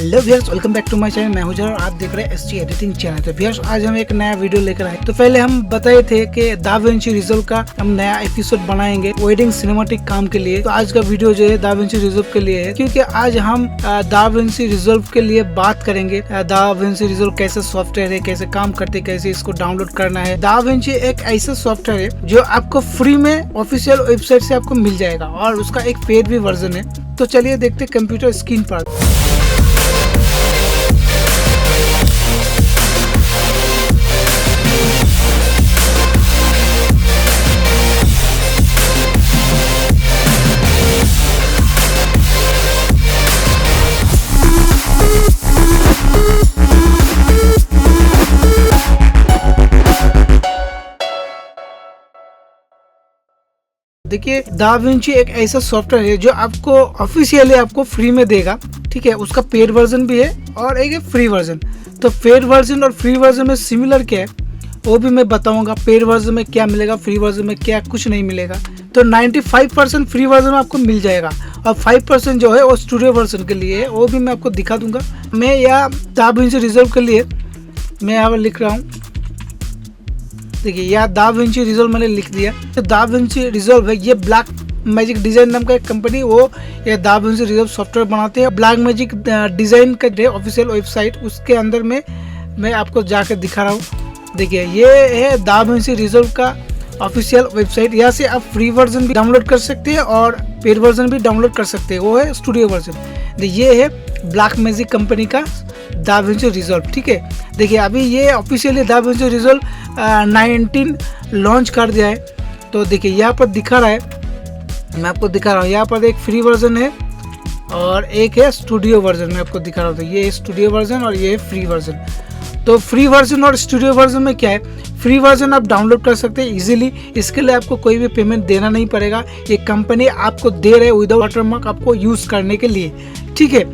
Hello viewers, welcome back to my channel. मैं हूं जर और आप देख रहे हैं एसटी एडिटिंग चैनल। तो व्यूअर्स, आज हम एक नया वीडियो लेकर आए। तो पहले हम बताए थे कि दाविंची रिजॉल्व का हम नया एपिसोड बनाएंगे वेडिंग सिनेमैटिक काम के लिए। तो आज का वीडियो जो है दाविंची रिजॉल्व के लिए है, क्योंकि आज हम दाविंची रिजॉल्व के लिए बात करेंगे। दाविंची रिजॉल्व कैसे सॉफ्टवेयर है, कैसे काम करते, कैसे इसको डाउनलोड करना है। दाविंची एक ऐसा सॉफ्टवेयर है जो आपको फ्री में ऑफिशियल वेबसाइट से आपको मिल जाएगा और उसका एक पेड भी वर्जन है। तो चलिए देखते कंप्यूटर स्क्रीन पर। देखिए, दाविंची एक ऐसा सॉफ्टवेयर है जो आपको ऑफिशियली आपको फ्री में देगा। ठीक है, उसका पेड वर्जन भी है और एक है फ्री वर्जन। तो पेड वर्जन और फ्री वर्जन में सिमिलर क्या है वो भी मैं बताऊंगा। पेड वर्जन में क्या मिलेगा, फ्री वर्जन में क्या कुछ नहीं मिलेगा। तो 95% फ्री वर्जन में आपको मिल जाएगा और 5% जो है वो स्टूडियो वर्जन के लिए है, वो भी मैं आपको दिखा दूंगा। मैं यहाँ दाविंची रिजॉल्व के लिए मैं यहाँ पर लिख रहा हूँ। देखिए, यहाँ दाविंची रिजॉल्व मैंने लिख दिया। तो दाविंची रिजॉल्व है, ये ब्लैक मैजिक डिजाइन नाम का एक कंपनी, वो ये दाविंची रिजॉल्व सॉफ्टवेयर बनाते हैं। ब्लैक मैजिक डिजाइन का ऑफिशियल वेबसाइट, उसके अंदर में मैं आपको जाकर दिखा रहा हूँ। देखिए, ये है दाविंची रिजॉल्व का ऑफिशियल वेबसाइट। यहाँ से आप फ्री वर्जन भी डाउनलोड कर सकते हैं और पेड वर्जन भी डाउनलोड कर सकते हैं, वो है स्टूडियो वर्जन। ये है ब्लैक मैजिक कंपनी का दाविंची रिजॉल्व। ठीक है, देखिए अभी ये ऑफिशियली दाविंची रिजॉल्व 19 लॉन्च कर दिया है। तो देखिए यहाँ पर दिखा रहा है, मैं आपको दिखा रहा हूँ। यहाँ पर एक फ्री वर्जन है और एक है स्टूडियो वर्जन, मैं आपको दिखा रहा हूँ। तो ये है स्टूडियो वर्जन और ये है फ्री वर्जन। तो फ्री वर्जन और स्टूडियो वर्जन में क्या है, फ्री वर्जन आप डाउनलोड कर सकते हैं इजीली। इसके लिए आपको कोई भी पेमेंट देना नहीं पड़ेगा। ये कंपनी आपको दे रहे विदाउट वाटरमार्क आपको यूज़ करने के लिए। ठीक है,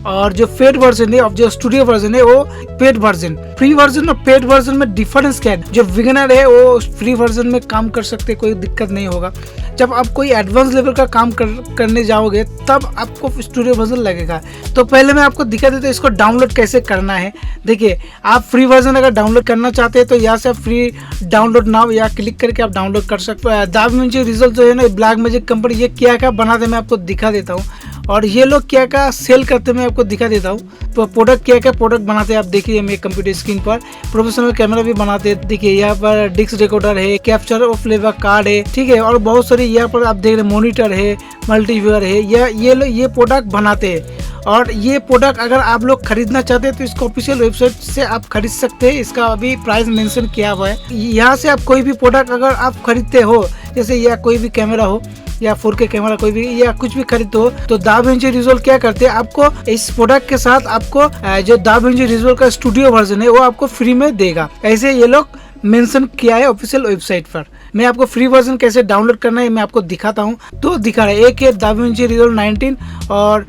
और जो पेड वर्जन है और जो स्टूडियो वर्जन है वो पेड वर्जन। फ्री वर्जन और पेड वर्जन में डिफरेंस क्या है, जो बिगिनर है वो फ्री वर्जन में काम कर सकते, कोई दिक्कत नहीं होगा। जब आप कोई एडवांस लेवल का काम करने जाओगे तब आपको स्टूडियो वर्जन लगेगा। तो पहले मैं आपको दिखा देता हूँ इसको डाउनलोड कैसे करना है। देखिए, आप फ्री वर्जन अगर डाउनलोड करना चाहते हैं तो यहाँ से आप फ्री डाउनलोड नाउ या क्लिक करके आप डाउनलोड कर सकते हो। दाविंची रिजॉल्व जो है ना, ब्लैक मैजिक कंपनी, ये क्या क्या बनाते मैं आपको दिखा देता हूँ और ये लोग क्या क्या सेल करते मैं आपको दिखा देता हूँ। तो प्रोडक्ट क्या क्या प्रोडक्ट बनाते हैं आप देखिए मेरे कंप्यूटर स्क्रीन पर। प्रोफेशनल कैमरा भी बनाते हैं। देखिए यहाँ पर डिस्क रिकॉर्डर है, कैप्चर ऑफ फ्लेवर कार्ड है। ठीक है, और बहुत सारी यहाँ पर आप देख रहे हैं मॉनिटर है, मल्टीव्यूअर है। ये लोग ये प्रोडक्ट बनाते हैं और ये प्रोडक्ट अगर आप लोग खरीदना चाहते हैं तो इसको ऑफिशियल वेबसाइट से आप खरीद सकते हैं। इसका अभी प्राइस मेंशन किया हुआ है। यहाँ से आप कोई भी प्रोडक्ट अगर आप खरीदते हो, जैसे यह कोई भी कैमरा हो या 4K कैमरा कोई भी या कुछ भी खरीदते हो, तो दाविंची रिजॉल्व क्या करते हैं, आपको इस प्रोडक्ट के साथ आपको जो दाविंची रिजॉल्व का स्टूडियो वर्जन है वो आपको फ्री में देगा। ऐसे ये लोग मेंशन किया है ऑफिशियल वेबसाइट पर। मैं आपको फ्री वर्जन कैसे डाउनलोड करना है मैं आपको दिखाता हूँ। तो दिखा रहा है, एक है दाविंची रिजॉल्व 19 और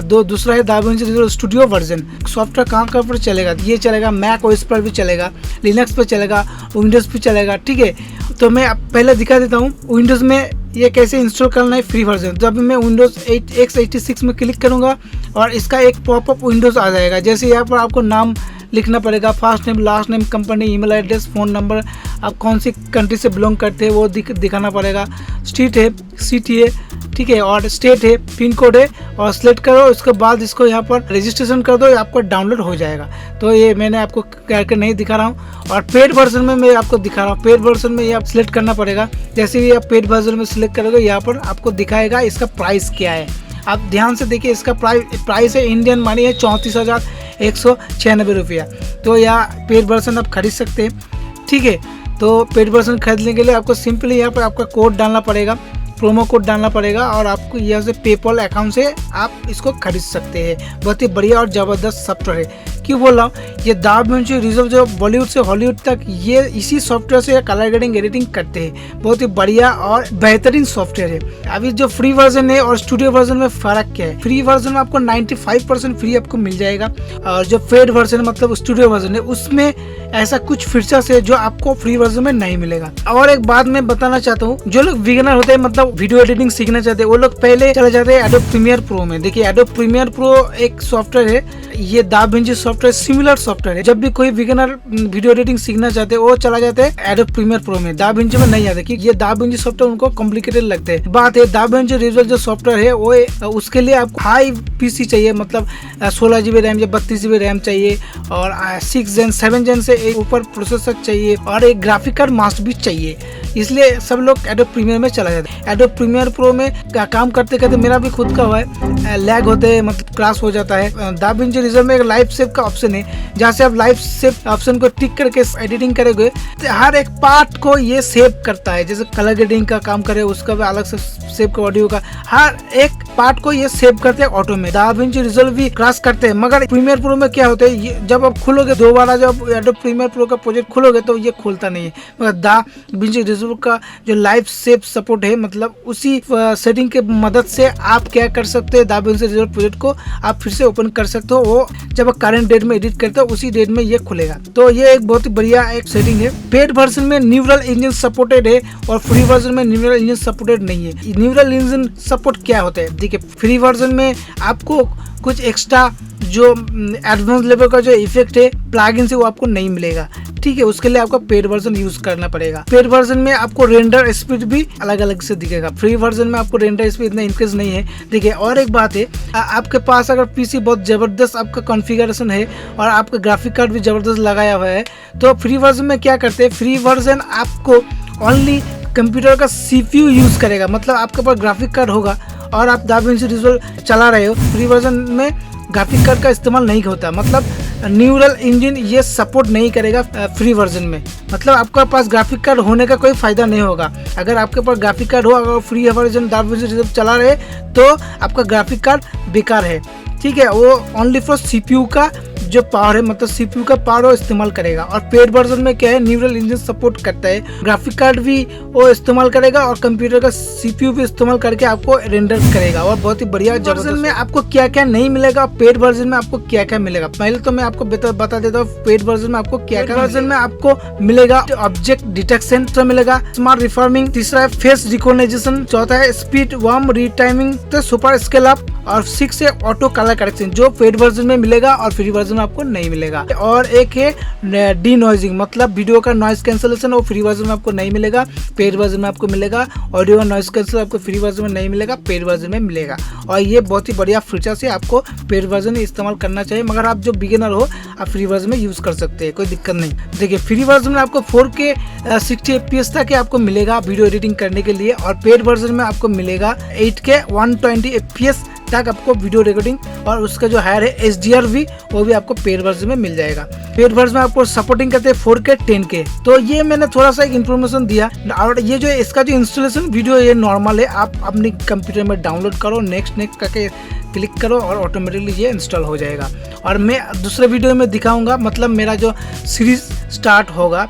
दूसरा है Da Vinci resolve studio version. Software कहाँ पर चलेगा, ये चलेगा मैक ओएस पर भी चलेगा, लिनक्स पर चलेगा, विंडोज़ पर चलेगा। ठीक है, तो मैं पहले दिखा देता हूँ विंडोज़ में ये कैसे इंस्टॉल करना है फ्री वर्जन। जब मैं विंडोज़ 8 x86 में क्लिक करूँगा और इसका एक पॉपअप विंडोज़ आ जाएगा। जैसे यहाँ पर आपको नाम लिखना पड़ेगा, first name, last name, company, email address, phone number, आप कौन सी कंट्री से बिलोंग करते हैं वो दिखाना पड़ेगा। स्ट्रीट है, सिटी है, ठीक है, और स्टेट है, पिन कोड है, और सिलेक्ट करो। उसके बाद इसको यहाँ पर रजिस्ट्रेशन कर दो, आपको डाउनलोड हो जाएगा। तो ये मैंने आपको करके नहीं दिखा रहा हूँ। और पेड वर्जन में मैं आपको दिखा रहा हूँ। पेड वर्जन में ये आप सिलेक्ट करना पड़ेगा। जैसे ही आप पेड वर्जन में सिलेक्ट करोगे यहाँ पर आपको दिखाएगा इसका प्राइस क्या है। आप ध्यान से देखिए, इसका प्राइस है इंडियन मनी है 34,196 रुपया। तो यहाँ पेड वर्जन आप खरीद सकते हैं। ठीक है, तो पेड वर्जन खरीदने के लिए आपको सिंपली यहाँ पर आपका कोड डालना पड़ेगा, प्रोमो कोड डालना पड़ेगा और आपको यहाँ से पेपल अकाउंट से आप इसको खरीद सकते हैं। बहुत ही बढ़िया और ज़बरदस्त सॉफ्टवेयर है, क्यों बोल रहा हूँ, ये दाविंची रिजॉल्व जो बॉलीवुड से हॉलीवुड तक ये इसी सॉफ्टवेयर से कलर ग्रेडिंग एडिटिंग करते हैं। बहुत ही बढ़िया और बेहतरीन सॉफ्टवेयर है। अभी जो फ्री वर्जन है और स्टूडियो वर्जन में फर्क क्या है, फ्री वर्जन में आपको 95% फ्री आपको मिल जाएगा, और जो पेड वर्जन मतलब स्टूडियो वर्जन है उसमें ऐसा कुछ फीचर्स है जो आपको फ्री वर्जन में नहीं मिलेगा। और एक बात मैं बताना चाहता हूँ, जो लोग बिगिनर होते हैं मतलब वीडियो एडिटिंग सीखना चाहते हैं वो लोग पहले चले जाते हैं एडोब प्रीमियर प्रो में। देखिए एडोब प्रीमियर प्रो एक सॉफ्टवेयर है, ये दाविंची सॉफ्टवेयर सिमिलर सॉफ्टवेयर है। जब भी कोई बिगिनर वीडियो एडिटिंग सीखना चाहते हैं वो चला जाते हैं एडोब प्रीमियर प्रो में, दाविंची में नहीं आते क्योंकि ये दाविंची सॉफ्टवेयर उनको कॉम्प्लिकेटेड लगते हैं। बात है दाविंची रिजॉल्व जो सॉफ्टवेयर है वो उसके लिए आपको हाई पीसी चाहिए, मतलब 16 GB रैम या 32 GB रैम चाहिए, और 6 Gen 7 Gen से ऊपर प्रोसेसर चाहिए, और एक ग्राफिक कार्ड मास्ट भी चाहिए। इसलिए सब लोग एडोब प्रीमियर में चला जाते हैं। एडोब प्रीमियर प्रो में काम करते करते मेरा भी खुद का हुआ है, लैग होते हैं मतलब क्रैश हो जाता है। दाविंची रिजॉल्व में एक लाइव सेव का ऑप्शन है, जहाँ से आप लाइव सेव ऑप्शन को टिक करके एडिटिंग करोगे तो हर एक पार्ट को ये सेव करता है। जैसे कलर ग्रेडिंग का काम करे उसका भी अलग से सेव का, ऑडियो का हर एक पार्ट को ये सेव करते हैं ऑटो में। दाविंची रिजॉल्व भी क्रैश करते हैं, मगर प्रीमियर प्रो में क्या होता है, जब आप खोलोगे दोबारा जब एडोब प्रीमियर प्रो का प्रोजेक्ट खोलोगे तो ये खोलता नहीं है। मगर दाविंची रिजॉल्व का जो लाइव सेव सपोर्ट है, मतलब उसी सेटिंग के मदद से आप क्या कर सकते हैं, दाविंची रिजॉल्व प्रोजेक्ट को आप फिर से ओपन कर सकते हो। वो जब करंट डेट में एडिट करते हो उसी डेट में ये खुलेगा। तो ये एक बहुत ही बढ़िया एक सेटिंग है। पेड वर्जन में न्यूरल इंजन सपोर्टेड है और फ्री वर्जन में न्यूरल इंजन सपोर्टेड नहीं है। न्यूरल इंजन सपोर्ट क्या होता है, देखिए फ्री वर्जन में आपको कुछ एक्स्ट्रा जो एडवांस लेवल का जो इफेक्ट है प्लगइन से वो आपको नहीं मिलेगा, ठीक है। उसके लिए आपको पेड वर्जन यूज करना पड़ेगा। पेड वर्जन में आपको रेंडर स्पीड भी अलग अलग से दिखेगा, फ्री वर्जन में आपको रेंडर स्पीड इतना इंक्रीज नहीं है। देखिए और एक बात है, आपके पास अगर पीसी बहुत जबरदस्त आपका कॉन्फ़िगरेशन है और आपका ग्राफिक कार्ड भी जबरदस्त लगाया हुआ है, तो फ्री वर्जन में क्या करते हैं, फ्री वर्जन आपको ओनली कंप्यूटर का CPU यूज करेगा। मतलब आपके पास ग्राफिक कार्ड होगा और आप दाविंची रिजॉल्व चला रहे हो, फ्री वर्जन में ग्राफिक कार्ड का इस्तेमाल नहीं होता, मतलब न्यूरल इंजन ये सपोर्ट नहीं करेगा फ्री वर्जन में। मतलब आपके पास ग्राफिक कार्ड होने का कोई फायदा नहीं होगा। अगर आपके पास ग्राफिक कार्ड हो, अगर फ्री वर्जन दाविंची रिजॉल्व चला रहे तो आपका ग्राफिक कार्ड बेकार है, ठीक है। वो ओनली फॉर CPU का जो पावर है, मतलब CPU का पावर वो इस्तेमाल करेगा। और पेड वर्जन में क्या है, न्यूरल इंजन सपोर्ट करता है, ग्राफिक कार्ड भी वो इस्तेमाल करेगा और कंप्यूटर का CPU भी इस्तेमाल करके आपको रेंडर करेगा। और बहुत ही बढ़िया वर्जन में आपको क्या क्या नहीं मिलेगा, पेड वर्जन में आपको क्या क्या मिलेगा, पहले तो मैं आपको बता देता हूँ पेड वर्जन में आपको क्या क्या वर्जन में आपको मिलेगा। ऑब्जेक्ट डिटेक्शन मिलेगा, स्मार्ट रिफॉर्मिंग, तीसरा है फेस रिकॉग्निशन, चौथा है स्पीड वार्म रीटाइमिंग, तो सुपर स्केल अप, और 6 है ऑटो कलर करेक्शन, जो पेड वर्जन में मिलेगा और फ्री वर्जन में आपको नहीं मिलेगा। और एक है डी नॉइजिंग, मतलब वीडियो का नॉइज कैंसलेशन, वो फ्री वर्जन में आपको नहीं मिलेगा, पेड वर्जन में आपको मिलेगा। ऑडियो का नॉइज कैंसल आपको फ्री वर्जन में नहीं मिलेगा, पेड वर्जन में मिलेगा। और ये बहुत ही बढ़िया फीचर से आपको पेड वर्जन में इस्तेमाल करना चाहिए, मगर आप जो बिगिनर हो आप फ्री वर्जन में यूज कर सकते हैं, कोई दिक्कत नहीं। देखिए फ्री वर्जन में आपको 4K 60 FPS तक आपको मिलेगा वीडियो एडिटिंग करने के लिए, और पेड वर्जन में आपको मिलेगा 8K 120 FPS तक आपको वीडियो रिकॉर्डिंग, और उसका जो हायर है HDR भी, वो भी आपको पेड वर्जन में मिल जाएगा। पेड वर्जन में आपको सपोर्टिंग करते हैं 4K 10K। तो ये मैंने थोड़ा सा एक इन्फॉर्मेशन दिया। और ये जो इसका जो इंस्टॉलेशन वीडियो ये नॉर्मल है, आप अपने कंप्यूटर में डाउनलोड करो, नेक्स्ट करके क्लिक करो और ऑटोमेटिकली ये इंस्टॉल हो जाएगा। और मैं दूसरे वीडियो में दिखाऊंगा, मतलब मेरा जो सीरीज स्टार्ट होगा,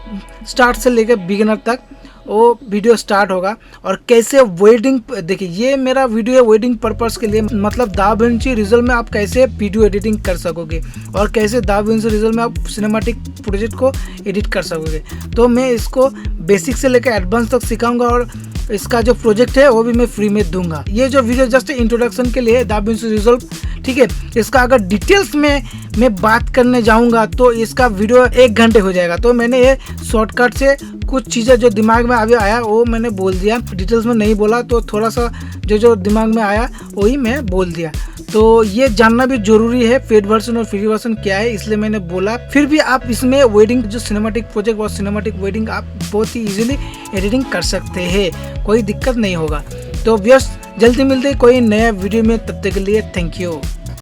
स्टार्ट से लेकर बिगिनर तक वो वीडियो स्टार्ट होगा, और कैसे वेडिंग, देखिए ये मेरा वीडियो है वेडिंग पर्पस के लिए, मतलब दाविंची रिजॉल्व में आप कैसे वीडियो एडिटिंग कर सकोगे और कैसे दाविंची रिजॉल्व में आप सिनेमैटिक प्रोजेक्ट को एडिट कर सकोगे। तो मैं इसको बेसिक से लेकर एडवांस तक सिखाऊंगा, और इसका जो प्रोजेक्ट है वो भी मैं फ्री में दूंगा। ये जो वीडियो जस्ट इंट्रोडक्शन के लिए दाविंची रिजॉल्व, ठीक है। इसका अगर डिटेल्स में मैं बात करने जाऊंगा तो इसका वीडियो 1 घंटे हो जाएगा। तो मैंने ये शॉर्टकट से कुछ चीज़ें जो दिमाग में अभी आया वो मैंने बोल दिया, डिटेल्स में नहीं बोला, तो थोड़ा सा जो दिमाग में आया वही मैं बोल दिया। तो ये जानना भी जरूरी है पेड वर्जन और फ्री वर्जन क्या है, इसलिए मैंने बोला। फिर भी आप इसमें वेडिंग जो सिनेमैटिक प्रोजेक्ट और सिनेमैटिक वेडिंग आप बहुत ही इजीली एडिटिंग कर सकते हैं, कोई दिक्कत नहीं होगा। तो व्यस्त जल्दी मिलते कोई नया वीडियो में, तब तक के लिए थैंक यू।